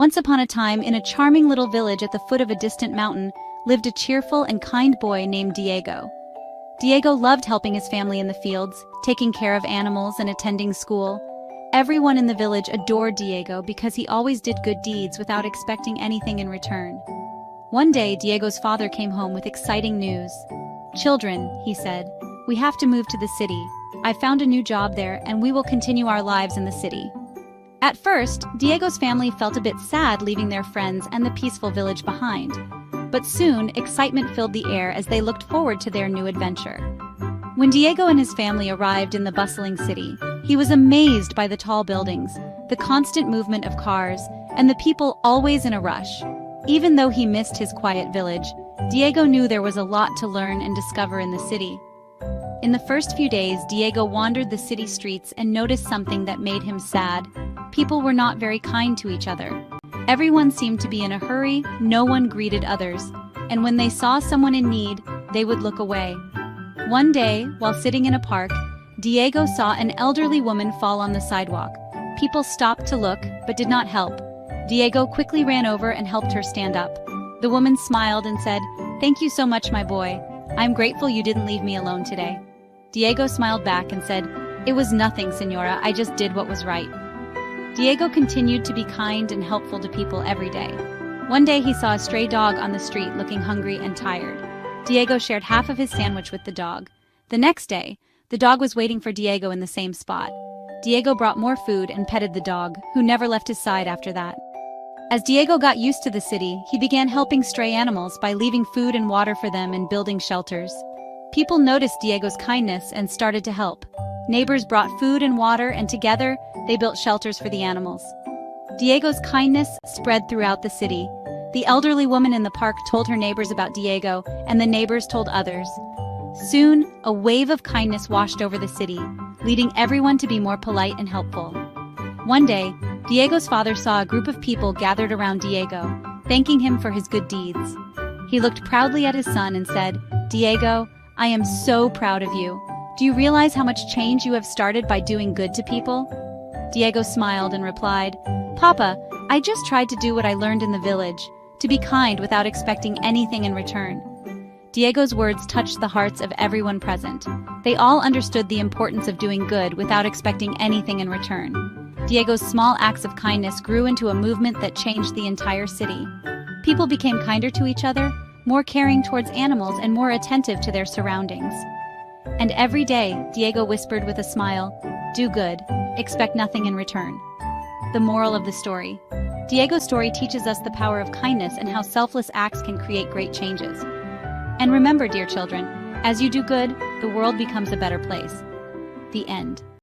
Once upon a time, in a charming little village at the foot of a distant mountain, lived a cheerful and kind boy named Diego. Diego loved helping his family in the fields, taking care of animals and attending school. Everyone in the village adored Diego because he always did good deeds without expecting anything in return. One day, Diego's father came home with exciting news. "Children," he said, "we have to move to the city. I found a new job there and we will continue our lives in the city." At first, Diego's family felt a bit sad leaving their friends and the peaceful village behind. But soon, excitement filled the air as they looked forward to their new adventure. When Diego and his family arrived in the bustling city, he was amazed by the tall buildings, the constant movement of cars, and the people always in a rush. Even though he missed his quiet village, Diego knew there was a lot to learn and discover in the city. In the first few days, Diego wandered the city streets and noticed something that made him sad. People were not very kind to each other. Everyone seemed to be in a hurry, no one greeted others, and when they saw someone in need, they would look away. One day, while sitting in a park, Diego saw an elderly woman fall on the sidewalk. People stopped to look, but did not help. Diego quickly ran over and helped her stand up. The woman smiled and said, "Thank you so much, my boy. I'm grateful you didn't leave me alone today." Diego smiled back and said, "It was nothing, Señora, I just did what was right." Diego continued to be kind and helpful to people every day. One day he saw a stray dog on the street looking hungry and tired. Diego shared half of his sandwich with the dog. The next day, the dog was waiting for Diego in the same spot. Diego brought more food and petted the dog, who never left his side after that. As Diego got used to the city, he began helping stray animals by leaving food and water for them and building shelters. People noticed Diego's kindness and started to help. Neighbors brought food and water, and together, they built shelters for the animals. Diego's kindness spread throughout the city. The elderly woman in the park told her neighbors about Diego, and the neighbors told others. Soon, a wave of kindness washed over the city, leading everyone to be more polite and helpful. One day, Diego's father saw a group of people gathered around Diego, thanking him for his good deeds. He looked proudly at his son and said, "Diego, I am so proud of you. Do you realize how much change you have started by doing good to people?" Diego smiled and replied, "Papa, I just tried to do what I learned in the village, to be kind without expecting anything in return." Diego's words touched the hearts of everyone present. They all understood the importance of doing good without expecting anything in return. Diego's small acts of kindness grew into a movement that changed the entire city. People became kinder to each other, more caring towards animals, and more attentive to their surroundings. And every day, Diego whispered with a smile, "Do good, expect nothing in return." The moral of the story. Diego's story teaches us the power of kindness and how selfless acts can create great changes. And remember, dear children, as you do good, the world becomes a better place. The end.